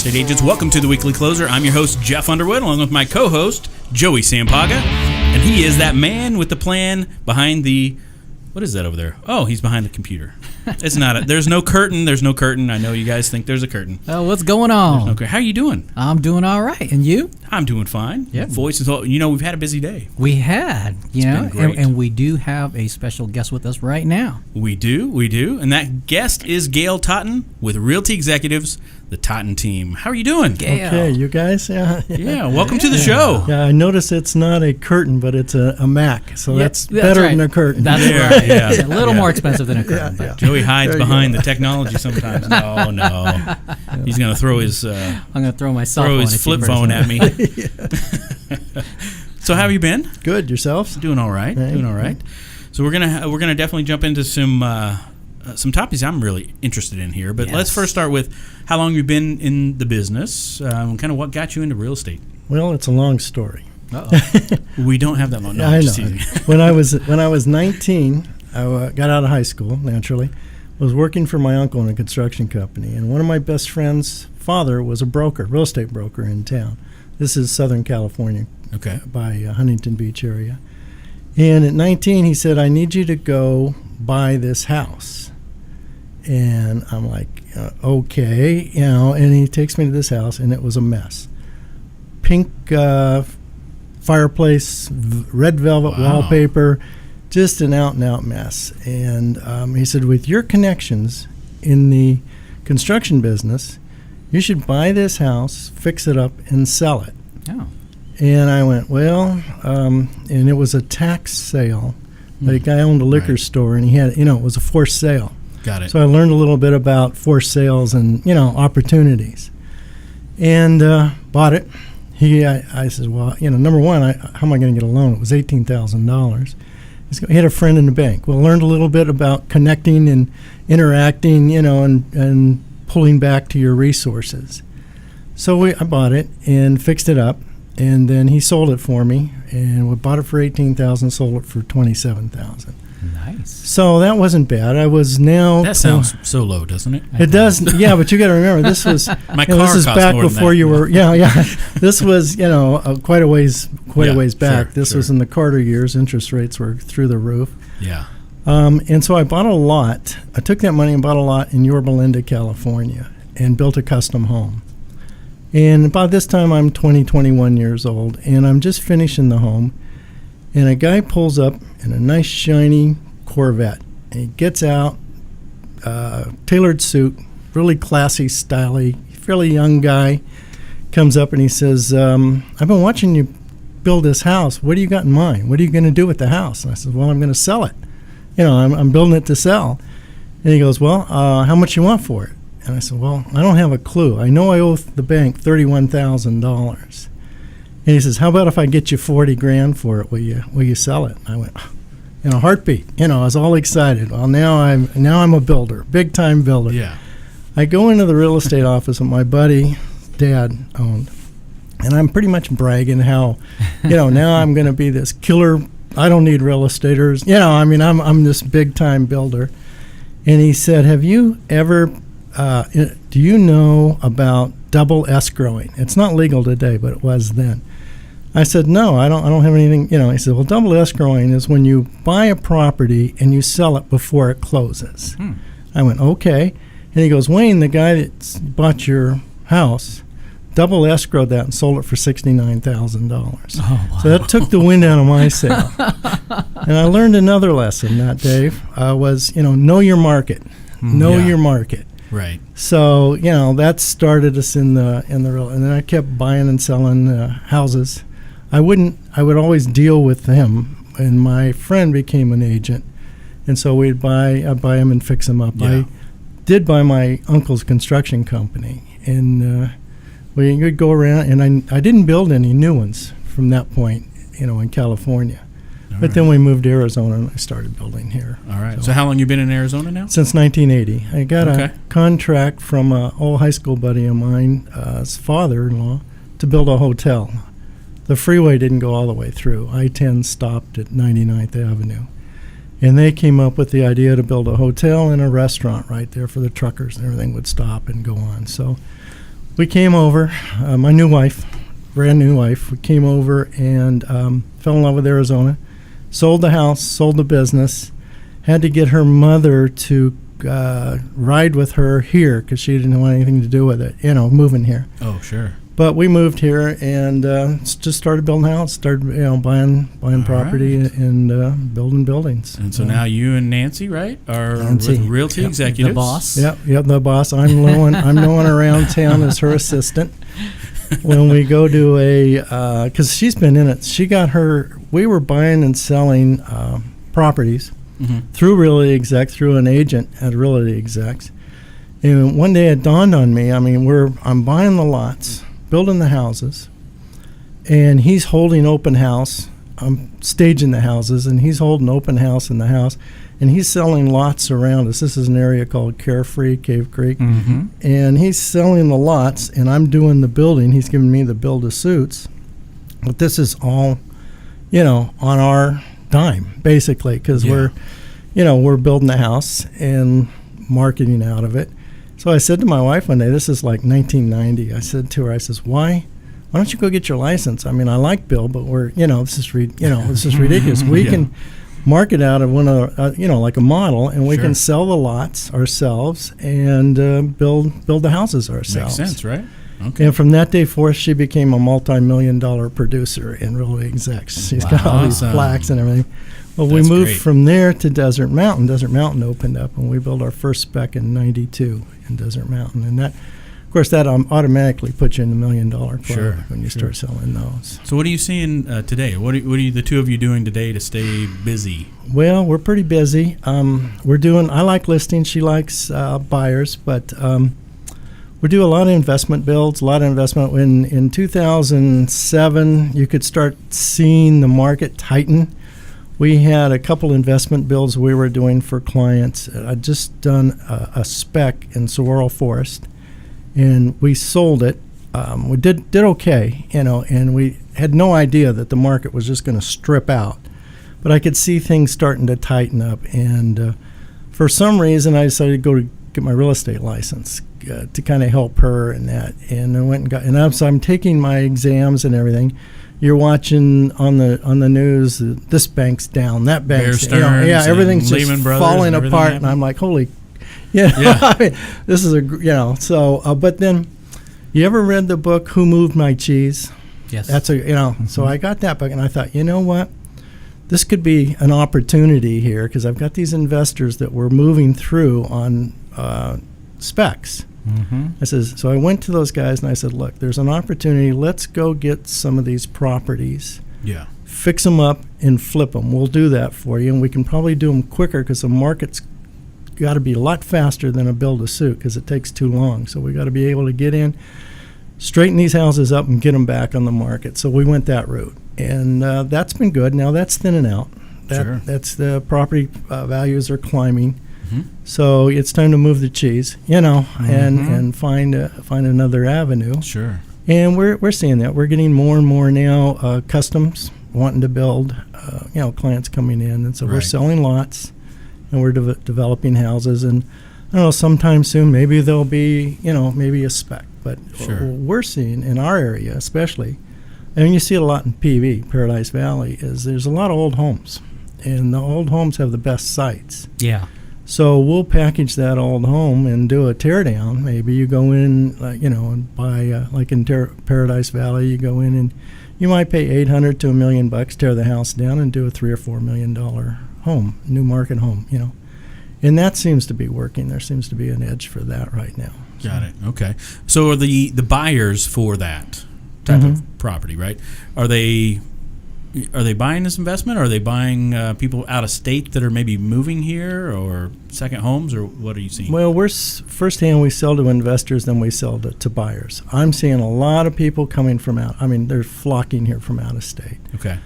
estate agents. Welcome to the Weekly Closer. I'm your host, Jeff Underwood, along with my co-host, Joey Sampaga. And he is that man with the plan behind the... What is that over there? Oh, he's behind the computer. It's not. There's no curtain. There's no curtain. I know you guys think there's a curtain. Oh, what's going on? Okay, how are you doing? I'm doing all right. And you? I'm doing fine. Yep. Voice is all... You know, we've had a busy day. We had, been great. and we do have a special guest with us right now. We do. And that guest is Gale Totten with Realty Executives, the Totten team. How are you doing? Gale. Okay, you guys? Yeah, welcome to the show. Yeah, I notice it's not a curtain, but it's a Mac, so that's better right. than a curtain. That's Yeah, right. yeah. It's a little more expensive than a curtain. Yeah. Joey hides There you behind go. the technology sometimes. No. He's going to throw his I'm going to throw my cell phone at you flip first. phone at me. So how have you been? Good, yourselves? Doing all right. Right. Doing all right. So we're gonna definitely jump into some topics I'm really interested in here. But let's first start with how long you've been in the business, and kind of what got you into real estate. Well, it's a long story. Uh-oh. We don't have that long. No, Yeah, I I'm just know. teasing. when I was 19, I got out of high school, naturally. I was working for my uncle in a construction company, and one of my best friend's father was a broker, real estate broker in town. This is Southern California, Okay. by Huntington Beach area. And at 19, he said, I need you to go buy this house. And I'm like, okay, and he takes me to this house, and it was a mess. Pink fireplace, red velvet wallpaper, just an out-and-out mess. And he said, with your connections in the construction business, you should buy this house, fix it up, and sell it. Oh. And I went, well, and it was a tax sale. The guy owned a liquor store, and he had, it was a forced sale. Got it. So I learned a little bit about forced sales and, opportunities. And bought it. I said, well, number one, how am I going to get a loan? It was $18,000. He had a friend in the bank. Well, learned a little bit about connecting and interacting, and pulling back to your resources. So I bought it and fixed it up, and then he sold it for me, and we bought it for $18,000, sold it for $27,000. Nice. So that wasn't bad. I was now. That sounds so low, doesn't it? It does, yeah. But you got to remember, this was My car this is costs back more than before that. you were. Yeah. This was quite a ways back. Sure, This sure. was in the Carter years. Interest rates were through the roof. Yeah. And so I bought a lot. I took that money and bought a lot in Yorba Linda, California, and built a custom home. And about this time, I'm 21 years old, and I'm just finishing the home. And a guy pulls up in a nice, shiny Corvette. And he gets out, tailored suit, really classy, stylish, fairly young guy, comes up and he says, I've been watching you build this house. What do you got in mind? What are you going to do with the house? And I said, well, I'm going to sell it. I'm building it to sell. And he goes, well, how much you want for it? And I said, well, I don't have a clue. I know I owe the bank $31,000. And he says, how about if I get you $40,000 for it? Will you sell it? And I went, in a heartbeat. I was all excited. Well, now I'm a builder, big time builder. Yeah. I go into the real estate office that my buddy dad owned, and I'm pretty much bragging how, now I'm going to be this killer. I don't need real estaters. I'm this big time builder. And he said, have you ever, do you know about double escrowing? It's not legal today, but it was then. I said, no, I don't have anything. He said, well, double escrowing is when you buy a property and you sell it before it closes. I went, okay. And he goes, Wayne, the guy that bought your house, double escrowed that and sold it for $69,000. Oh, wow. So that took the wind out of my sail. And I learned another lesson that, Dave, was, know your market. Know your market. Right. So, that started us in the real, and then I kept buying and selling houses. I would always deal with him, and my friend became an agent, and so I'd buy him and fix him up. Yeah. I did buy my uncle's construction company, and we would go around, and I didn't build any new ones from that point, in California. All But right. then we moved to Arizona, and I started building here. All right. So how long you been in Arizona now? Since 1980. I got Okay. a contract from an old high school buddy of mine, his father-in-law, to build a hotel. The freeway didn't go all the way through. I-10 stopped at 99th Avenue. And they came up with the idea to build a hotel and a restaurant right there for the truckers, and everything would stop and go on. So we came over, my new wife, brand new wife, we came over and fell in love with Arizona, sold the house, sold the business, had to get her mother to ride with her here because she didn't want anything to do with it, moving here. Oh, sure. But we moved here and just started building a house, started buying property and building buildings. And so now you and Nancy, right, are Nancy. with Realty Executives. The boss. Yep, the boss. I'm known around town as her assistant. When we go to because she's been in it. We were buying and selling properties through Realty Exec, through an agent at Realty Execs. And one day it dawned on me, I'm buying the lots, building the houses, and he's holding open house. I'm staging the houses, and he's holding open house in the house, and he's selling lots around us. This is an area called Carefree, Cave Creek, and he's selling the lots, and I'm doing the building. He's giving me the build-to-suits, but this is all, on our dime, basically, because we're building the house and marketing out of it. So I said to my wife one day, this is like 1990, I said to her, why don't you go get your license? I like Bill, but we're, this is ridiculous. We can market out of one of, like a model, and we can sell the lots ourselves and build the houses ourselves. Makes sense, right? Okay. And from that day forth, she became a multi-million-dollar producer in Realty Execs. She's got all these plaques and everything. Well, we moved from there to Desert Mountain. Desert Mountain opened up, and we built our first spec in '92 in Desert Mountain. And that, of course, that automatically puts you in the $1 million club when you start selling those. So what are you seeing today? What are the two of you doing today to stay busy? Well, we're pretty busy. I like listings. She likes buyers, but we do a lot of investment builds, a lot of investment. In 2007, you could start seeing the market tighten. We had a couple investment builds we were doing for clients. I'd just done a spec in Saguaro Forest, and we sold it. We did okay, and we had no idea that the market was just going to strip out. But I could see things starting to tighten up, and for some reason, I decided to go to get my real estate license to kind of help her in that. And I went and so I'm taking my exams and everything. You're watching on the news, this bank's down, that bank's down. Everything's just falling apart, and I'm like, holy, this is but then, you ever read the book Who Moved My Cheese? Yes. That's so I got that book, and I thought, you know what? This could be an opportunity here, because I've got these investors that we're moving through on specs. So I went to those guys and I said, look, there's an opportunity. Let's go get some of these properties, fix them up and flip them. We'll do that for you, and we can probably do them quicker because the market's got to be a lot faster than a build-to-suit because it takes too long. So we got to be able to get in, straighten these houses up, and get them back on the market. So we went that route, and that's been good. Now that's thinning out. That's the property values are climbing. So it's time to move the cheese, and find another avenue. Sure. And we're seeing that. We're getting more and more now customs wanting to build, clients coming in. And so we're selling lots, and we're developing houses. And I don't know, sometime soon, maybe there'll be, maybe a spec. But what we're seeing in our area especially, and you see it a lot in PV, Paradise Valley, is there's a lot of old homes. And the old homes have the best sites. Yeah. So we'll package that old home and do a tear down. Maybe you go in, and buy, like in Paradise Valley, you go in and you might pay $800 to $1 million, tear the house down, and do a $3 or $4 million home, new market home, And that seems to be working. There seems to be an edge for that right now. Got it. Okay. So are the buyers for that type of property, right? Are they buying this investment, or are they buying people out of state that are maybe moving here, or second homes, or what are you seeing? Well, firsthand we sell to investors, then we sell to buyers. I'm seeing a lot of people coming from out. They're flocking here from out of state. Okay.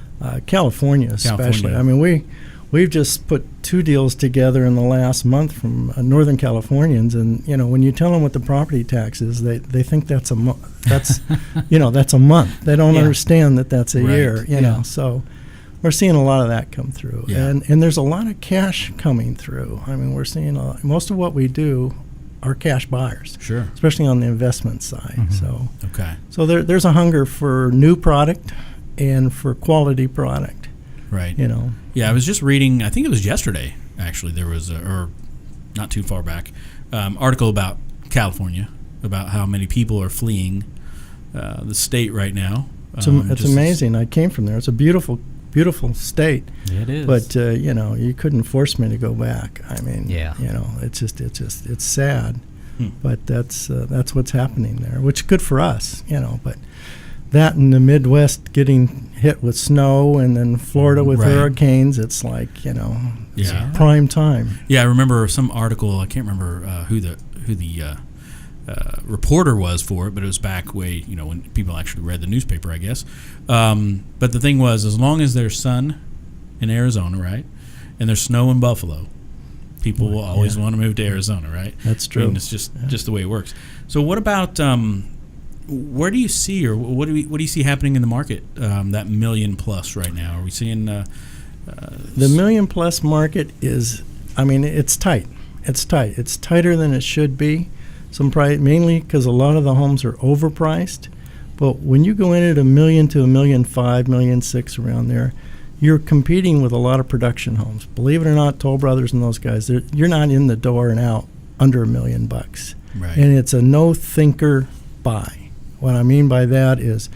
California especially. We've just put 2 deals together in the last month from Northern Californians, and when you tell them what the property tax is, they think that's a month. That's that's a month. They don't understand that that's a year. So we're seeing a lot of that come through, and there's a lot of cash coming through. We're seeing most of what we do are cash buyers. Sure. Especially on the investment side. Okay. So there's a hunger for new product and for quality product. Right. Yeah, I was just reading, I think it was yesterday, actually, there was, or not too far back, article about California, about how many people are fleeing the state right now. It's amazing. I came from there. It's a beautiful, beautiful state. It is. But, you couldn't force me to go back. I mean, it's sad. But that's what's happening there, which is good for us, but that in the Midwest getting hit with snow and then Florida with hurricanes, it's like, it's prime time. Yeah, I remember some article, I can't remember who the reporter was for it, but it was back way, when people actually read the newspaper, I guess. But the thing was, as long as there's sun in Arizona, right, and there's snow in Buffalo, people will always want to move to Arizona, right? That's true. I mean, it's just the way it works. So what about where do you see, or what do you see happening in the market? That million plus right now. Are we seeing the million plus market is? I mean, it's tight. It's tight. It's tighter than it should be. Mainly because a lot of the homes are overpriced. But when you go in at $1 million to $1.5 million, $1.6 million around there, you're competing with a lot of production homes. Believe it or not, Toll Brothers and those guys, you're not in the door and out under $1 million. Right. And it's a no thinker buy. What I mean by that is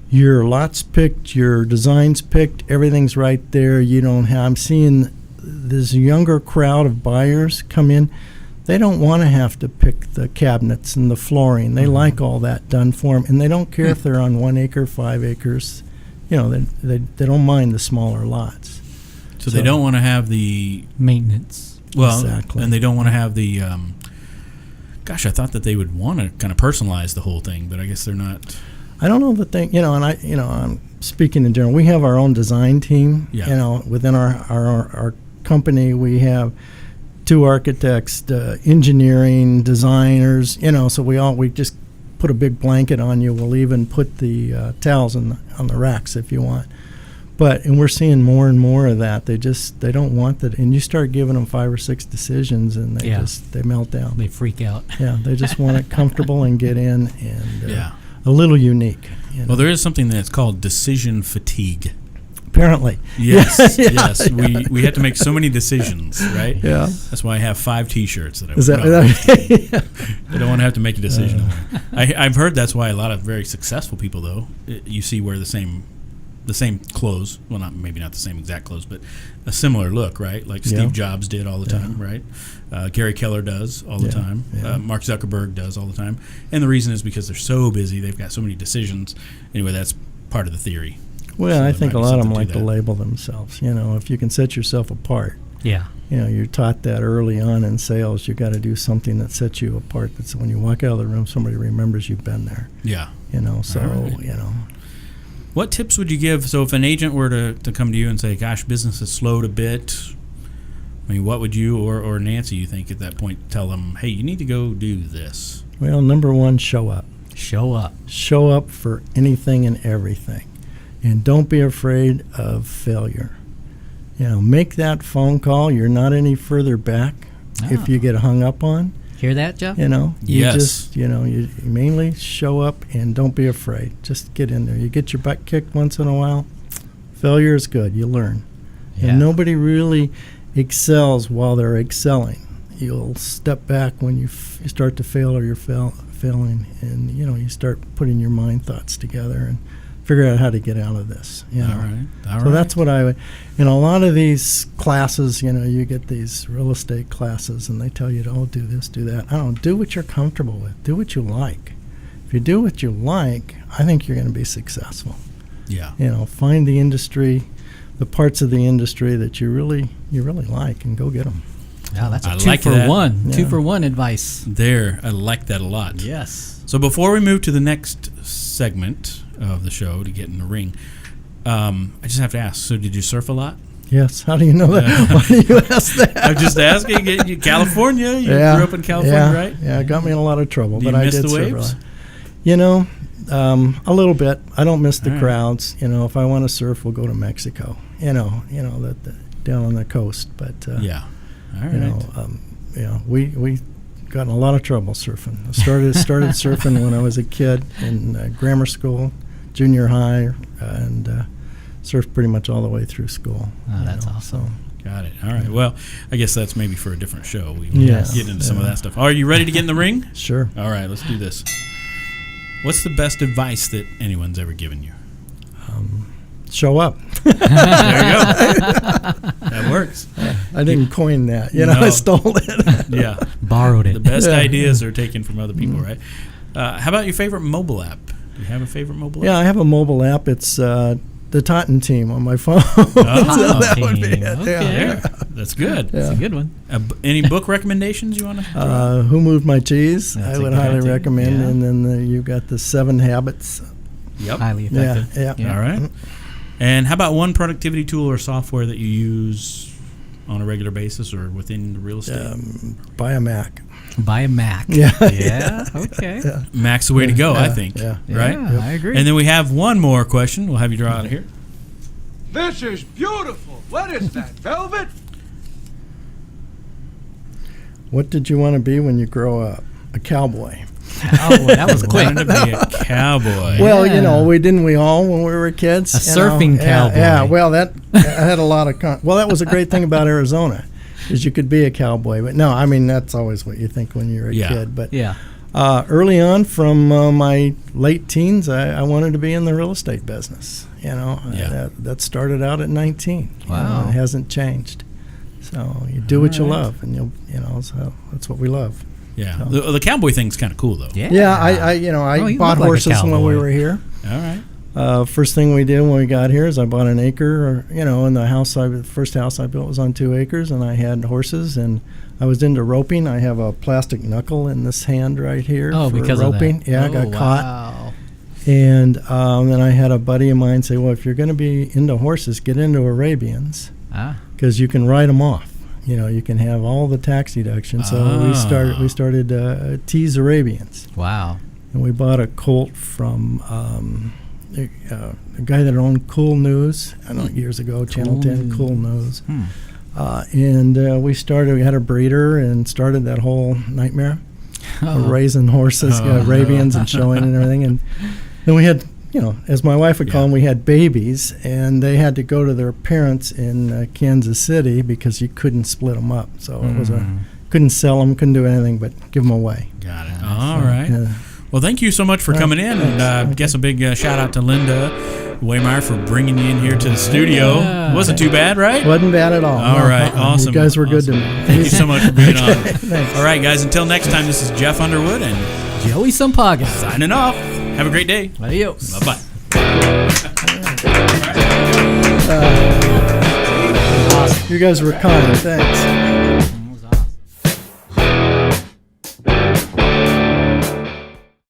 your lots picked, your designs picked, everything's right there. I'm seeing this younger crowd of buyers come in. They don't want to have to pick the cabinets and the flooring. They like all that done for them, and they don't care if they're on 1 acre, 5 acres. They don't mind the smaller lots. So they don't want to have the maintenance. Well, exactly. And they don't want to have the. Gosh, I thought that they would want to kind of personalize the whole thing, but I guess they're not. I don't know the thing, and I'm speaking in general. We have our own design team. Yeah. Within our company, we have 2 architects, engineering, designers, so we just put a big blanket on you. We'll even put the towels on the racks if you want. And we're seeing more and more of that. They don't want that. And you start giving them 5 or 6 decisions and they melt down. They freak out. Yeah, they just want it comfortable and get in and a little unique. Well, there is something that's called decision fatigue. Apparently. Yes, yes. We had to make so many decisions, right? Yeah. That's why I have 5 T-shirts that I I don't want to have to make a decision. I've heard that's why a lot of very successful people, though, you see wear the same clothes. Well, maybe not the same exact clothes, but a similar look, right? Like Steve Jobs did all the time, right? Gary Keller does all the time. Mark Zuckerberg does all the time. And the reason is because they're so busy. They've got so many decisions. Anyway, that's part of the theory. Well, I think a lot of them like to label themselves. If you can set yourself apart. Yeah. You're taught that early on in sales. You got to do something that sets you apart. That's when you walk out of the room, somebody remembers you've been there. Yeah. What tips would you give? So if an agent were to come to you and say, gosh, business has slowed a bit, I mean, what would you or Nancy, you think at that point, tell them, hey, you need to go do this? Well, number one, show up. Show up. Show up for anything and everything. And don't be afraid of failure. Make that phone call. You're not any further back if you get hung up on. Hear that, Jeff? You you mainly show up and don't be afraid. Just get in there. You get your butt kicked once in a while. Failure is good. You learn. Yeah. And nobody really excels while they're excelling. You'll step back when you start to fail or you're failing, and you start putting your mind thoughts together and figure out how to get out of this. All right. So that's what I would. In a lot of these classes, you get these real estate classes, and they tell you, "Oh, do this, do that." I don't. Do what you're comfortable with. Do what you like. If you do what you like, I think you're going to be successful. Yeah. Find the industry, the parts of the industry that you really like, and go get them. Yeah, that's a I 2 like for that. 1. Yeah. 2 for 1 advice. I like that a lot. Yes. So before we move to the next segment of the show to get in the ring, I just have to ask, so did you surf a lot? Yes. How do you know that? Why do you ask that? I'm just asking. California, you grew up in California, right? Yeah, it got me in a lot of trouble. Do you but miss I did the surf waves? A little bit. I don't miss the All right. crowds. If I want to surf, we'll go to Mexico. That down on the coast. But Yeah. All right. we got in a lot of trouble surfing. I started surfing when I was a kid in grammar school, junior high, and surfed pretty much all the way through school. Oh, that's awesome. Got it. All right. Well, I guess that's maybe for a different show. We Yes. get into some of that stuff. Are you ready to get in the ring? Sure. All right, let's do this. What's the best advice that anyone's ever given you? Show up. There you go. That works. I didn't coin that. No. I stole it. Yeah. Borrowed it. The best Yeah. ideas are taken from other people, right? How about your favorite mobile app? Do you have a favorite mobile Yeah, app? I have a mobile app. It's the Totten team on my phone. Oh, that would be it. okay. There. That's good. That's a good one. Any book recommendations you want to Who Moved My Cheese? That's I a would good highly idea. recommend. Yeah. And then you got the 7 Habits. Yep. Highly Yeah, effective. yeah. All right. And how about one productivity tool or software that you use on a regular basis or within the real estate? Buy a Mac. Buy a Mac. Yeah. Yeah. Okay. Yeah. Mac's the way to go, I think. Yeah. Right? Yeah, I agree. And then we have one more question. We'll have you draw out of here. This is beautiful. What is that, velvet? What did you want to be when you grow up? A cowboy. Oh, that was quick. Wanted to be a cowboy. Well, Yeah. we all when we were kids. A surfing cowboy. Yeah, well, that I had a lot of. Well, that was a great thing about Arizona, is you could be a cowboy. But no, I mean that's always what you think when you're a Yeah. kid. But Yeah. early on, from my late teens, I wanted to be in the real estate business. Yeah. That started out at 19. Wow. It hasn't changed. So you do what you All right. love, and so that's what we love. Yeah. The cowboy thing's kind of cool, though. Yeah. Yeah, I Oh, you bought look like a horses when we cowboy. were here. All right. First thing we did when we got here is I bought an acre, and the house the first house I built was on 2 acres, and I had horses, and I was into roping. I have a plastic knuckle in this hand right here Oh, for because roping. of that. Yeah, I Oh, got caught. wow. And then I had a buddy of mine say, well, if you're going to be into horses, get into Arabians, Ah. because you can ride them off. You can have all the tax deductions. So we started Tees Arabians. Wow. And we bought a colt from a guy that owned Cool News, I don't know, years ago, Channel 10, Cool News. And we had a breeder and started that whole nightmare of raising horses, Arabians and showing and everything. And then we had, as my wife would call them, we had babies, and they had to go to their parents in Kansas City because you couldn't split them up. So it was couldn't sell them, couldn't do anything but give them away. Got it. All right. Yeah. Well, thank you so much for coming in. And I guess a big shout out to Linda Waymeyer for bringing you in here to the studio. Yeah. Wasn't too bad, right? Wasn't bad at all. All right. Awesome. You guys were good to me. Thank you so much for being on. Thanks. All right, guys. Until next time, this is Jeff Underwood and Joey Sampaga. signing off. Have a great day. Adios. Bye-bye. You guys were kind. Thanks.